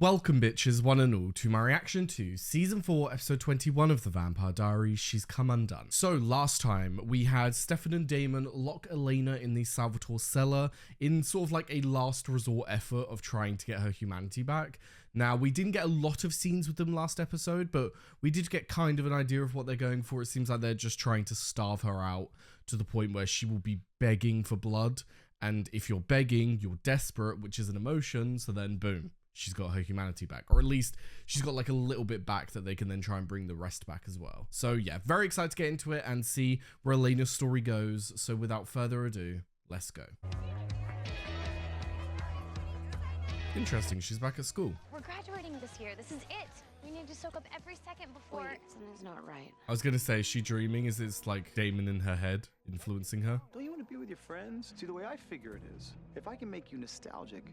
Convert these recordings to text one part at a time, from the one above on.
Welcome bitches, one and all, to my reaction to Season 4, Episode 21 of The Vampire Diaries, She's Come Undone. So last time, we had Stefan and Damon lock Elena in the Salvatore cellar in sort of like a last resort effort of trying to get her humanity back. Now, we didn't get a lot of scenes with them last episode, but we did get kind of an idea of what they're going for. It seems like they're just trying to starve her out to the point where she will be begging for blood. And if you're begging, you're desperate, which is an emotion, so then boom. She's got her humanity back, or at least she's got like a little bit back that they can then try and bring the rest back as well. So yeah, very excited to get into it and see where Elena's story goes. So without further ado, let's go. Interesting, she's back at school. We're graduating this year. This is it. We need to soak up every second before... Wait, something's not right. I was gonna say, is she dreaming? Is this like Damon in her head influencing her? Don't you want to be with your friends? See, the way I figure it is, if I can make you nostalgic,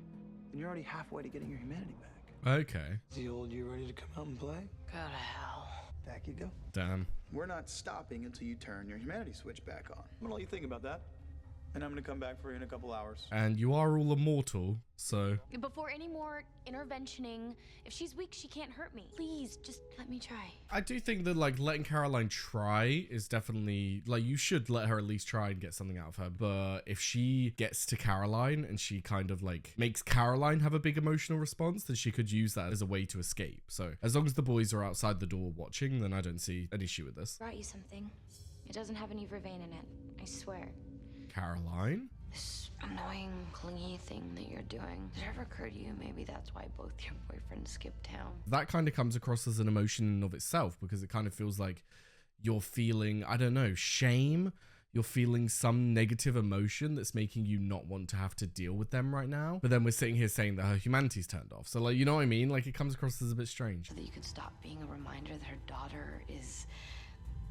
then you're already halfway to getting your humanity back. Okay. Is the old you ready to come out and play? Go to hell. Back you go. Damn. We're not stopping until you turn your humanity switch back on. I'm gonna let you think about that. And I'm gonna come back for you in a couple hours. And you are all immortal, so... Before any more interventioning, if she's weak, she can't hurt me. Please, just let me try. I do think that like letting Caroline try is definitely like, you should let her at least try and get something out of her. But if she gets to Caroline and she kind of like makes Caroline have a big emotional response, then she could use that as a way to escape. So as long as the boys are outside the door watching, then I don't see an issue with this. Brought you something. It doesn't have any vervain in it. I swear. Caroline? This annoying, clingy thing that you're doing. Did it ever occur to you maybe that's why both your boyfriends skipped town? That kind of comes across as an emotion in and of itself, because it kind of feels like you're feeling, I don't know, shame. You're feeling some negative emotion that's making you not want to have to deal with them right now. But then we're sitting here saying that her humanity's turned off. So like, you know what I mean? Like, it comes across as a bit strange. So that you could stop being a reminder that her daughter is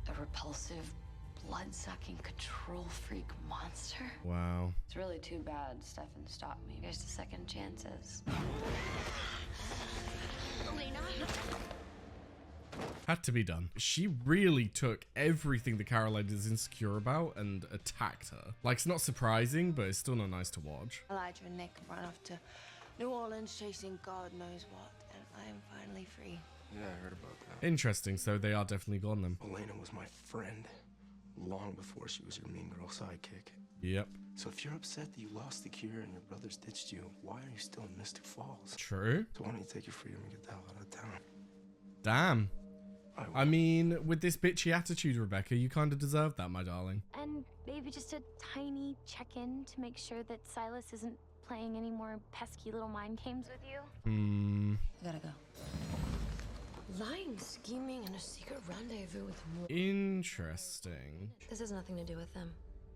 a repulsive, blood-sucking, control freak monster. Wow. It's really too bad Stefan stopped me. Here's to second chances. Elena? Had to be done. She really took everything that Caroline is insecure about and attacked her. Like, it's not surprising, but it's still not nice to watch. Elijah and Nick ran off to New Orleans chasing God knows what, and I am finally free. Yeah, I heard about that. Interesting, so they are definitely gone then. Elena was my friend long before she was your mean girl sidekick. Yep. So if you're upset that you lost the cure and your brothers ditched you, why are you still in Mystic Falls? True. So why don't you take your freedom and get the hell out of town? Damn. I mean, with this bitchy attitude, Rebecca, you kind of deserve that, my darling. And maybe just a tiny check-in to make sure that Silas isn't playing any more pesky little mind games with you. I gotta go. Lying, scheming, and a secret rendezvous with more. Interesting. This has nothing to do with them.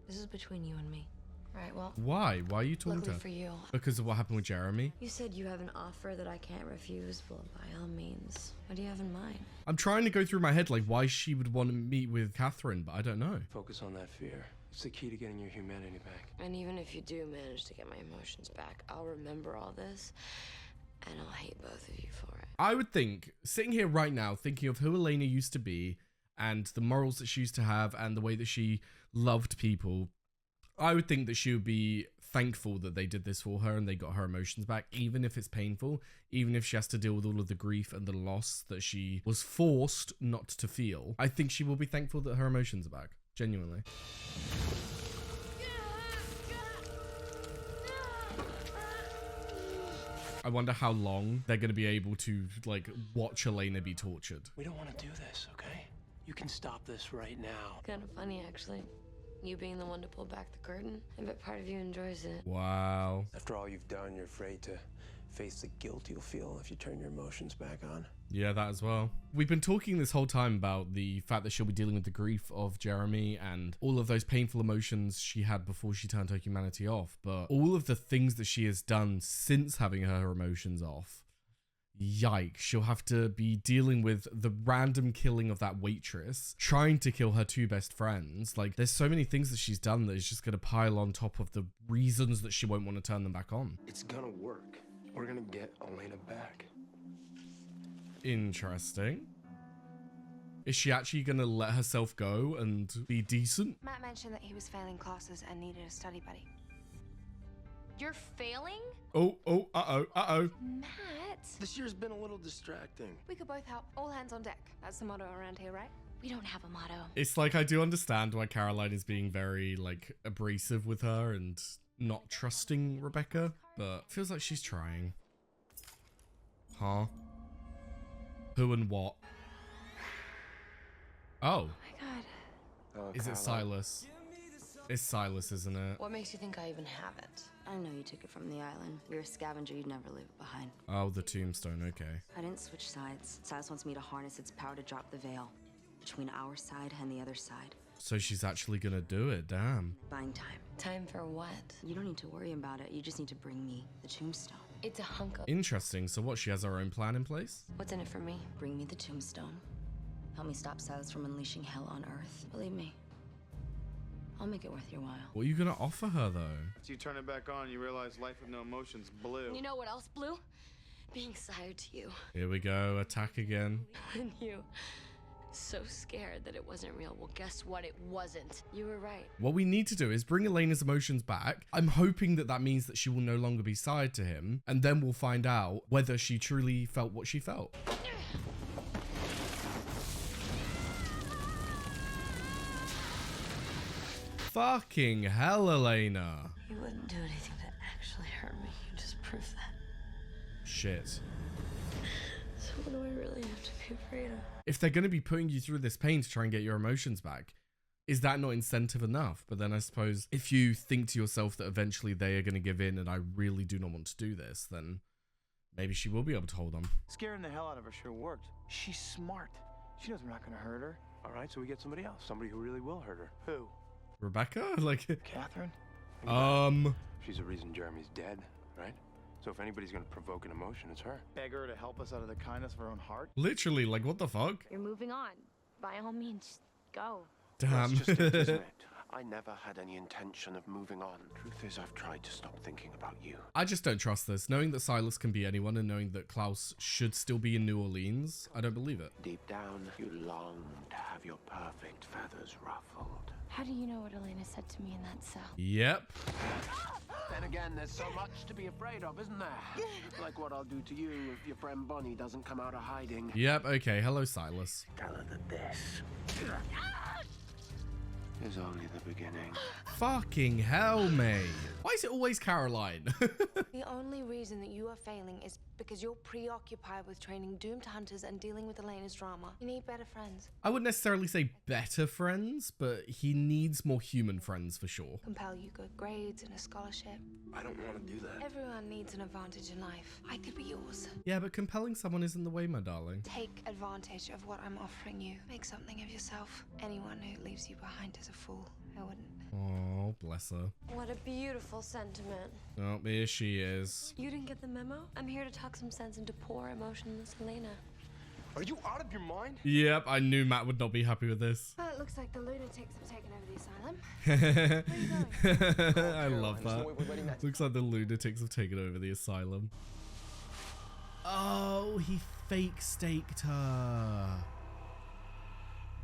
This is between you and me. Right, well, Why? Why are you talking to luckily her? for you, Because of what happened with Jeremy? you said you have an offer that I can't refuse. Well, by all means. What do you have in mind? I'm trying to go through my head like why she would want to meet with Catherine, but I don't know. Focus on that fear. It's the key to getting your humanity back. And even if you do manage to get my emotions back, I'll remember all this, and I'll hate both of you for it. I would think, sitting here right now, thinking of who Elena used to be and the morals that she used to have and the way that she loved people, I would think that she would be thankful that they did this for her and they got her emotions back, even if it's painful, even if she has to deal with all of the grief and the loss that she was forced not to feel. I think she will be thankful that her emotions are back, genuinely. I wonder how long they're going to be able to like watch Elena be tortured. We don't want to do this, okay? You can stop this right now. Kind of funny, actually. You being the one to pull back the curtain. I bet part of you enjoys it. Wow. After all you've done, you're afraid to face the guilt you'll feel if you turn your emotions back on. Yeah, that as well. We've been talking this whole time about the fact that she'll be dealing with the grief of Jeremy and all of those painful emotions she had before she turned her humanity off. But all of the things that she has done since having her emotions off, yikes, she'll have to be dealing with the random killing of that waitress, trying to kill her two best friends. Like, there's so many things that she's done that is just going to pile on top of the reasons that she won't want to turn them back on. It's gonna work. We're gonna get Elena back. Interesting. Is she actually going to let herself go and be decent? Matt mentioned that he was failing classes and needed a study buddy. You're failing? Uh-oh. Matt? This year's been a little distracting. We could both help. All hands on deck. That's the motto around here, right? We don't have a motto. It's like, I do understand why Caroline is being very, like, abrasive with her and not trusting Rebecca, but feels like she's trying. Huh? Who and what? Oh. Oh my god. Oh, Is it Caroline. Silas? It's Silas, isn't it? What makes you think I even have it? I know you took it from the island. You're a scavenger, you'd never leave it behind. Oh, the tombstone, okay. I didn't switch sides. Silas wants me to harness its power to drop the veil between our side and the other side. So she's actually gonna do it, damn. Buying time. Time for what? You don't need to worry about it. You just need to bring me the tombstone. It's a hunk of... Interesting, so what, she has her own plan in place? What's in it for me? Bring me the tombstone. Help me stop Silas from unleashing hell on Earth. Believe me, I'll make it worth your while. What are you gonna offer her, though? So you turn it back on, you realize life with no emotions blue. You know what else, Blue? Being sired to you. Here we go, attack again. And you... so scared that it wasn't real. Well, guess what? It wasn't. You were right. What we need to do is bring Elena's emotions back. I'm hoping that that means that she will no longer be sired to him, and then we'll find out whether she truly felt what she felt. Fucking hell, Elena. You wouldn't do anything to actually hurt me. You just proved that. Shit. So what do I really have to be afraid of? If they're going to be putting you through this pain to try and get your emotions back, is that not incentive enough? But then I suppose if you think to yourself that eventually they are going to give in and I really do not want to do this, then maybe she will be able to hold on. Scaring the hell out of her sure worked. She's smart. She knows we're not gonna hurt her. All right, so we get somebody else. Somebody who really will hurt her. Who? Rebecca? Like, Catherine? She's the reason Jeremy's dead, right? So if anybody's gonna provoke an emotion, it's her. Beg her to help us out of the kindness of her own heart? literally, like, what the fuck? You're moving on. By all means, go. Damn. That's just it, isn't it? I never had any intention of moving on. Truth is, I've tried to stop thinking about you. I just don't trust this. Knowing that Silas can be anyone and knowing that Klaus should still be in New Orleans, I don't believe it. Deep down, you long to have your perfect feathers ruffled. How do you know what Elena said to me in that cell? Yep. Then again, there's so much to be afraid of, isn't there? Like what I'll do to you if your friend Bonnie doesn't come out of hiding. Yep, okay. Hello, Silas. Tell her that this is only the beginning. Fucking hell, mate. Why is it always Caroline? The only reason that you are failing is because you're preoccupied with training doomed hunters and dealing with Elena's drama. You need better friends. I wouldn't necessarily say better friends, but he needs more human friends for sure. Compel you good grades and a scholarship. I don't want to do that. Everyone needs an advantage in life. I could be yours. Yeah, but compelling someone isn't the way, my darling. Take advantage of what I'm offering you. Make something of yourself. Anyone who leaves you behind is a fool. I wouldn't. Oh, bless her. What a beautiful sentiment. Oh, here she is. You didn't get the memo? I'm here to talk some sense into poor, emotionless Elena. Are you out of your mind? Yep, I knew Matt would not be happy with this. Well, it looks like the lunatics have taken over the asylum. Where are you going? I love Caroline, so we're waiting that. next. Looks like the lunatics have taken over the asylum. Oh, he fake staked her.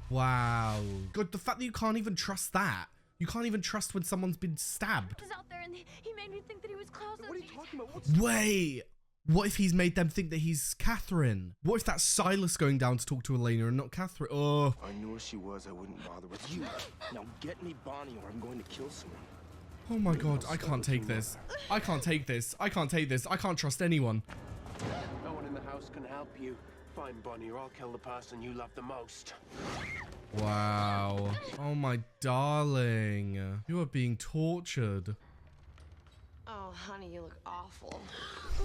Wow. God, the fact that you can't even trust that. You can't even trust when someone's been stabbed. He was out there and he made me think that he was Klaus. What are you talking about? What's... Wait. What if he's made them think that he's Catherine? What if that's Silas going down to talk to Elena and not Catherine? Oh. I knew where she was. I wouldn't bother with you. Now get me Bonnie or I'm going to kill someone. Oh my God, I can't take this. I can't take this. I can't take this. I can't trust anyone. No one in the house can help you. Find Bonnie or I'll kill the person you love the most. Wow. Oh my darling. You are being tortured. Oh, honey, you look awful.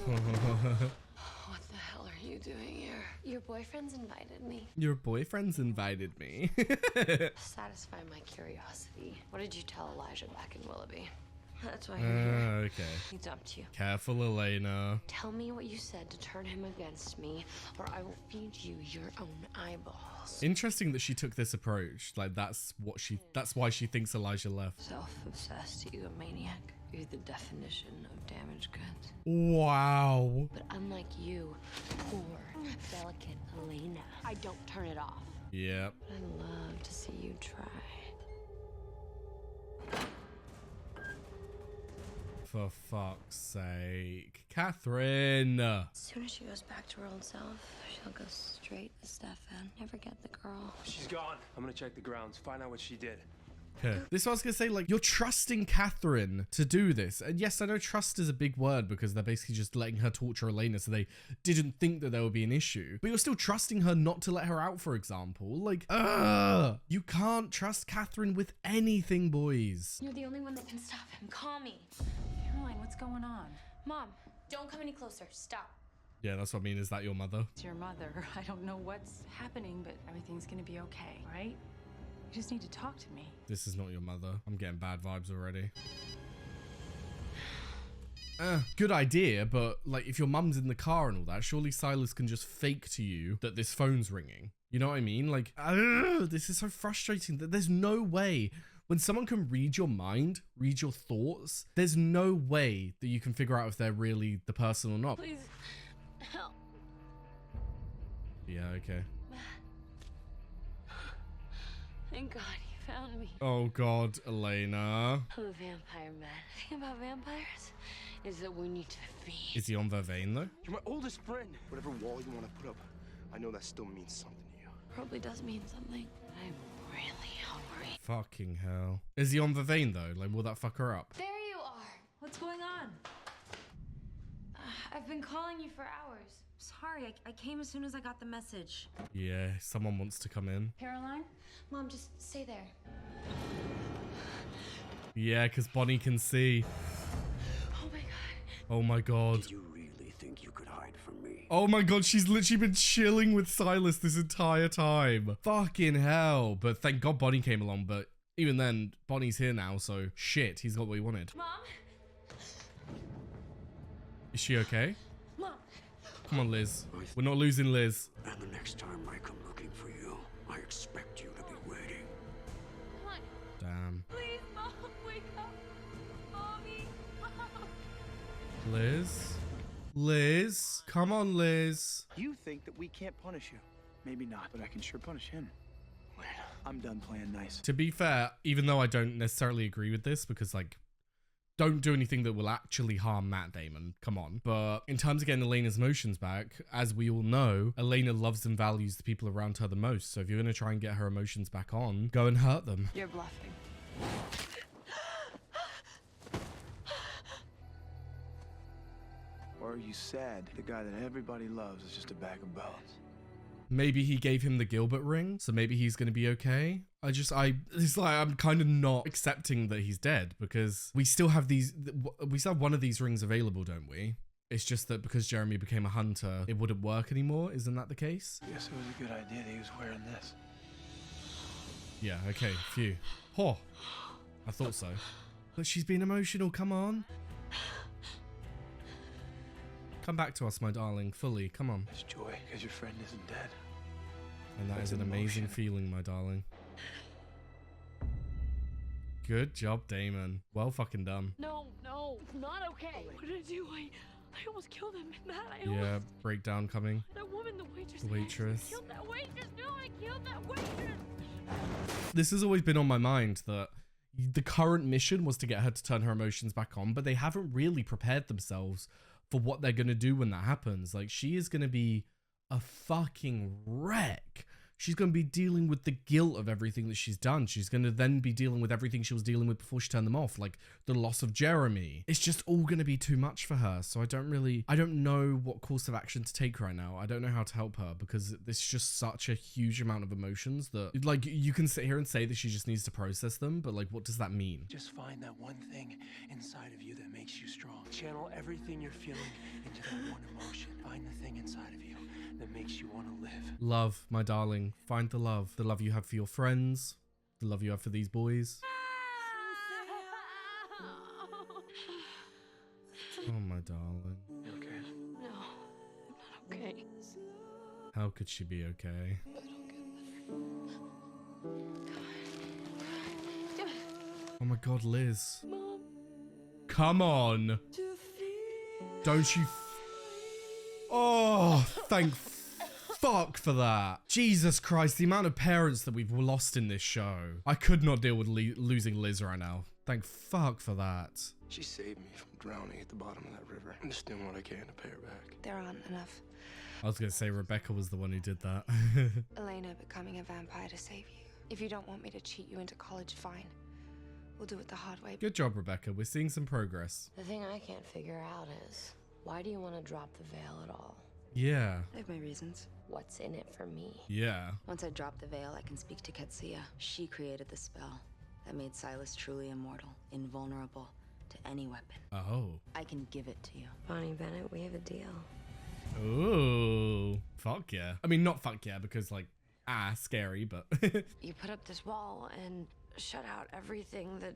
What the hell are you doing here? Your boyfriend's invited me. Your boyfriend's invited me. Satisfy my curiosity. What did you tell Elijah back in Willoughby? That's why you're here. Okay. He dumped you. Careful, Elena. Tell me what you said to turn him against me, or I will feed you your own eyeballs. Interesting that she took this approach. Like that's why she thinks Elijah left. Self-obsessed, you a maniac. You're the definition of damaged goods. Wow. But unlike you, poor, delicate Elena, I don't turn it off. Yep. But I love to see you try. For fuck's sake. Catherine! As soon as she goes back to her old self, she'll go straight to Stefan. Never get the girl. She's gone. I'm gonna check the grounds, find out what she did. This was gonna say, like, you're trusting Catherine to do this. And yes, I know trust is a big word because they're basically just letting her torture Elena so they didn't think that there would be an issue. But you're still trusting her not to let her out, for example. Like, you can't trust Catherine with anything, boys. You're the only one that can stop him. Call me. Caroline, what's going on? Mom, don't come any closer. Stop. Yeah, that's what I mean. Is that your mother? It's your mother. I don't know what's happening, but everything's gonna be okay, right? You just need to talk to me. This is not your mother. I'm getting bad vibes already. Good idea, but like if your mum's in the car and all that, surely Silas can just fake to you that this phone's ringing. You know what I mean? Like, this is so frustrating that there's no way when someone can read your mind, read your thoughts, there's no way that you can figure out if they're really the person or not. Please, help. Yeah, okay. Thank God he found me. Oh God, Elena. I'm a vampire, man. The thing about vampires is that we need to feed. Is he on their vein though? You're my oldest friend. Whatever wall you want to put up, I know that still means something to you. Probably does mean something. I'm really hungry. Fucking hell. Is he on the vein though? Like, will that fuck her up? There you are. What's going on? I've been calling you for hours. Sorry, I came as soon as I got the message. Yeah, someone wants to come in. Caroline? Mom, just stay there. Yeah, because Bonnie can see. Oh my God. Oh my God. Did you really think you could hide from me? Oh my God, she's literally been chilling with Silas this entire time. Fucking hell. But thank God Bonnie came along. But even then, Bonnie's here now, so shit, he's got what he wanted. Mom? Is she okay? Mom. Come on, Liz. We're not losing Liz. And the next time I come looking for you, I expect you to be waiting. Come on. Damn. Please, Mom, wake up. Mommy. Mom. Liz? Liz? Come on, Liz. You think that we can't punish you. Maybe not, but I can sure punish him. I'm done playing nice. To be fair, even though I don't necessarily agree with this, because like, don't do anything that will actually harm Matt Damon. Come on. But in terms of getting Elena's emotions back, as we all know, Elena loves and values the people around her the most. So if you're going to try and get her emotions back on, go and hurt them. You're bluffing. Or are you sad the guy that everybody loves is just a bag of bones? Maybe he gave him the Gilbert ring, so maybe he's going to be okay. It's like, I'm kind of not accepting that he's dead because we still have one of these rings available, don't we? It's just that because Jeremy became a hunter, it wouldn't work anymore. Isn't that the case? Guess it was a good idea that he was wearing this. Yeah, okay, phew. Oh, I thought so. But she's been emotional, come on. Come back to us, my darling, fully, come on. It's joy, because your friend isn't dead. And that That's is an amazing emotion. feeling, my darling. Good job, Damon. Well fucking done. No, not okay. What did I do? I almost killed him. Matt, Yeah, breakdown coming. That woman, the waitress. The waitress. I killed that waitress. No, I killed that waitress. This has always been on my mind that the current mission was to get her to turn her emotions back on, but they haven't really prepared themselves for what they're going to do when that happens. Like, she is going to be a fucking wreck. She's going to be dealing with the guilt of everything that she's done. She's going to then be dealing with everything she was dealing with before she turned them off, like the loss of Jeremy. It's just all going to be too much for her. So I don't know what course of action to take right now. I don't know how to help her because it's just such a huge amount of emotions that, like, you can sit here and say that she just needs to process them, but like, what does that mean? Just find that one thing inside of you that makes you strong. Channel everything you're feeling into that one emotion. Find the thing inside of you that makes you want to live. Love, my darling. Find the love you have for your friends, the love you have for these boys. Oh, my darling. You okay? No, I'm not okay. How could she be okay? Oh my God, Liz. Mom. Come on. Don't you... Oh, thank fuck for that. Jesus Christ, the amount of parents that we've lost in this show. I could not deal with losing Liz right now. Thank fuck for that. She saved me from drowning at the bottom of that river. I'm just doing what I can to pay her back. There aren't enough. I was going to say Rebecca was the one who did that. Elena becoming a vampire to save you. If you don't want me to cheat you into college, fine. We'll do it the hard way. Good job, Rebecca. We're seeing some progress. The thing I can't figure out is, why do you want to drop the veil at all? Yeah. I have my reasons. What's in it for me? Yeah. Once I drop the veil, I can speak to Ketsia. She created the spell that made Silas truly immortal, invulnerable to any weapon. Oh. I can give it to you. Bonnie Bennett, we have a deal. Ooh. Fuck yeah. I mean, not fuck yeah, because like, scary, but. You put up this wall and shut out everything that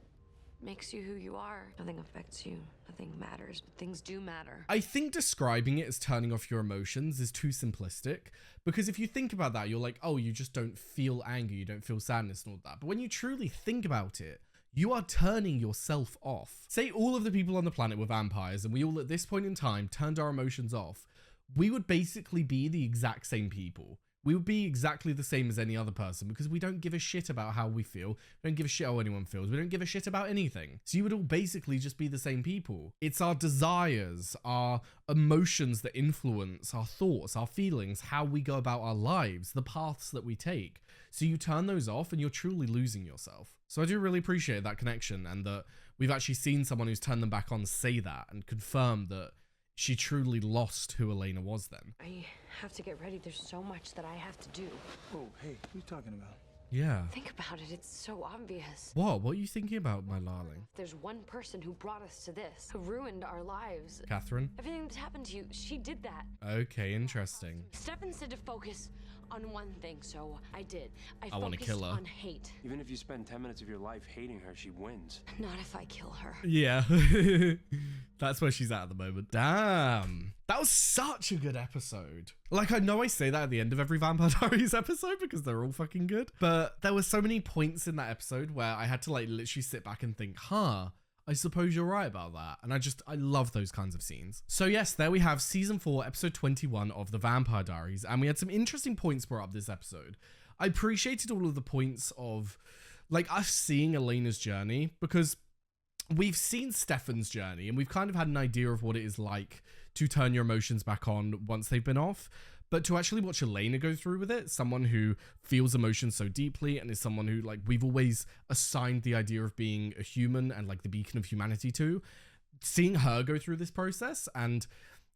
makes you who you are. Nothing affects you. Nothing matters, but things do matter. I think describing it as turning off your emotions is too simplistic, because if you think about that, you're like, oh, you just don't feel anger, you don't feel sadness and all that. But when you truly think about it, you are turning yourself off. Say all of the people on the planet were vampires and we all at this point in time turned our emotions off, we would basically be the exact same people. We would be exactly the same as any other person because we don't give a shit about how we feel. We don't give a shit how anyone feels. We don't give a shit about anything. So you would all basically just be the same people. It's our desires, our emotions that influence our thoughts, our feelings, how we go about our lives, the paths that we take. So you turn those off and you're truly losing yourself. So I do really appreciate that connection and that we've actually seen someone who's turned them back on say that and confirm that she truly lost who Elena was then. I have to get ready. There's so much that I have to do. Oh, hey, what are you talking about? Yeah. Think about it. It's so obvious. What are you thinking about, my darling? There's one person who brought us to this, who ruined our lives. Catherine? Everything that's happened to you, she did that. Okay, interesting. Stefan said to focus on one thing, so I did. I want to kill her. On hate. Even if you spend 10 minutes of your life hating her, she wins. Not if I kill her. Yeah. That's where she's at the moment. Damn. That was such a good episode. Like, I know I say that at the end of every Vampire Diaries episode because they're all fucking good. But there were so many points in that episode where I had to like literally sit back and think, I suppose you're right about that. And I love those kinds of scenes. So yes, there we have season 4, episode 21 of the Vampire Diaries. And we had some interesting points brought up this episode. I appreciated all of the points of like us seeing Elena's journey because we've seen Stefan's journey and we've kind of had an idea of what it is like to turn your emotions back on once they've been off. But to actually watch Elena go through with it, someone who feels emotions so deeply and is someone who like we've always assigned the idea of being a human and like the beacon of humanity to, seeing her go through this process, and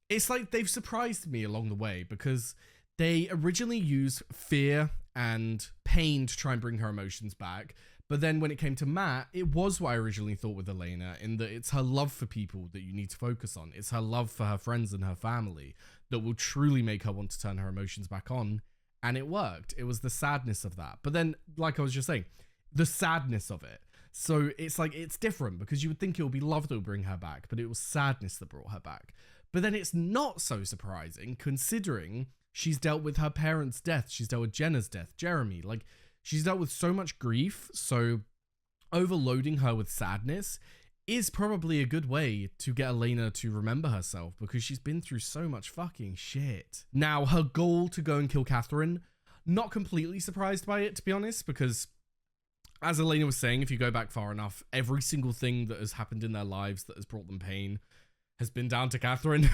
it's like they've surprised me along the way because they originally used fear and pain to try and bring her emotions back. But then when it came to Matt, it was what I originally thought with Elena, in that it's her love for people that you need to focus on. It's her love for her friends and her family that will truly make her want to turn her emotions back on. And it worked. It was the sadness of that. But then, like I was just saying, the sadness of it. So it's like, it's different because you would think it would be love that would bring her back, but it was sadness that brought her back. But then it's not so surprising considering she's dealt with her parents' death. She's dealt with Jenna's death, Jeremy, like, she's dealt with so much grief, so overloading her with sadness is probably a good way to get Elena to remember herself because she's been through so much fucking shit. Now, her goal to go and kill Catherine, not completely surprised by it, to be honest, because as Elena was saying, if you go back far enough, every single thing that has happened in their lives that has brought them pain has been down to Catherine.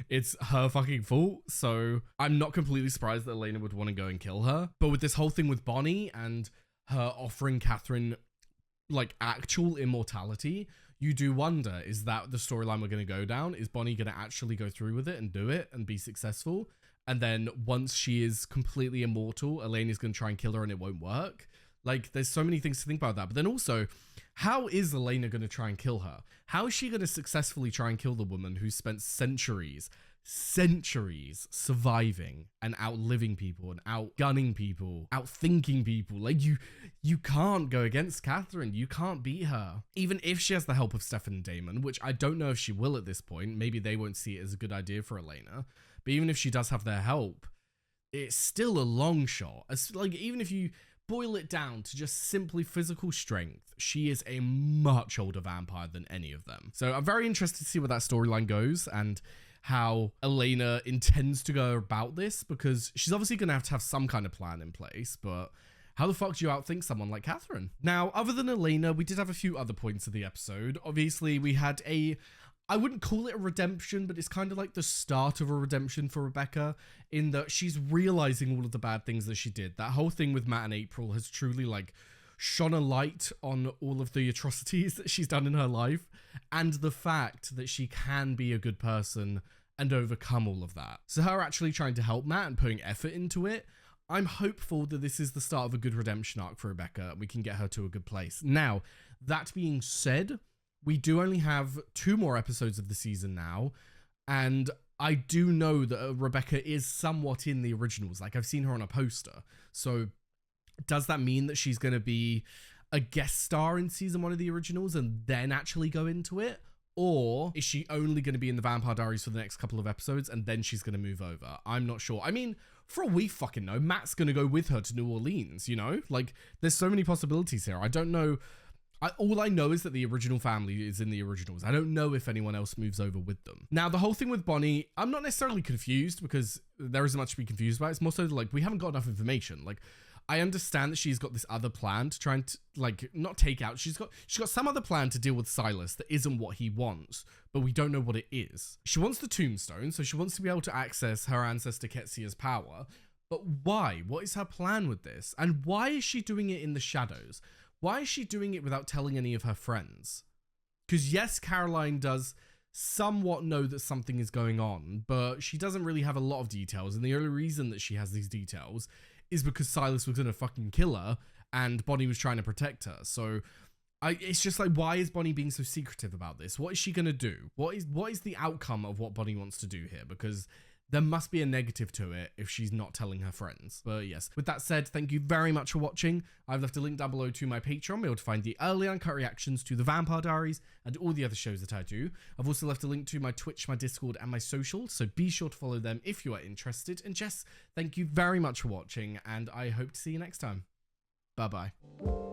It's her fucking fault. So I'm not completely surprised that Elena would want to go and kill her. But with this whole thing with Bonnie and her offering Catherine like actual immortality, you do wonder, is that the storyline we're going to go down? Is Bonnie going to actually go through with it and do it and be successful? And then once she is completely immortal, Elena's going to try and kill her and it won't work. Like, there's so many things to think about that. But then also, how is Elena going to try and kill her? How is she going to successfully try and kill the woman who spent centuries surviving and outliving people and outgunning people, outthinking people? Like, you can't go against Catherine. You can't beat her. Even if she has the help of Stefan and Damon, which I don't know if she will at this point. Maybe they won't see it as a good idea for Elena. But even if she does have their help, it's still a long shot. It's like, even if you boil it down to just simply physical strength, she is a much older vampire than any of them. So I'm very interested to see where that storyline goes and how Elena intends to go about this, because she's obviously going to have some kind of plan in place, but how the fuck do you outthink someone like Catherine? Now, other than Elena, we did have a few other points of the episode. Obviously, we had I wouldn't call it a redemption, but it's kind of like the start of a redemption for Rebecca, in that she's realizing all of the bad things that she did. That whole thing with Matt and April has truly like shone a light on all of the atrocities that she's done in her life, and the fact that she can be a good person and overcome all of that. So her actually trying to help Matt and putting effort into it, I'm hopeful that this is the start of a good redemption arc for Rebecca and we can get her to a good place. Now, that being said, we do only have 2 more episodes of the season now, and I do know that Rebecca is somewhat in the originals. Like, I've seen her on a poster. So does that mean that she's going to be a guest star in season 1 of the originals and then actually go into it? Or is she only going to be in the Vampire Diaries for the next couple of episodes and then she's going to move over? I'm not sure. I mean, for all we fucking know, Matt's going to go with her to New Orleans, you know? Like, there's so many possibilities here. I don't know. All I know is that the original family is in the originals. I don't know if anyone else moves over with them. Now, the whole thing with Bonnie, I'm not necessarily confused because there isn't much to be confused about. It's more so like we haven't got enough information. Like, I understand that she's got this other plan to try and like not take out. She's got some other plan to deal with Silas that isn't what he wants, but we don't know what it is. She wants the tombstone, so she wants to be able to access her ancestor Ketsia's power. But why? What is her plan with this? And why is she doing it in the shadows? Why is she doing it without telling any of her friends? Because yes, Caroline does somewhat know that something is going on, but she doesn't really have a lot of details. And the only reason that she has these details is because Silas was going to fucking kill her and Bonnie was trying to protect her. So it's just like, why is Bonnie being so secretive about this? What is she going to do? What is the outcome of what Bonnie wants to do here? Because there must be a negative to it if she's not telling her friends. But yes, with that said, thank you very much for watching. I've left a link down below to my Patreon, be able to find the early uncut reactions to the Vampire Diaries and all the other shows that I do. I've also left a link to my Twitch, my Discord, and my social, so be sure to follow them if you are interested. And Jess, thank you very much for watching, and I hope to see you next time. Bye-bye.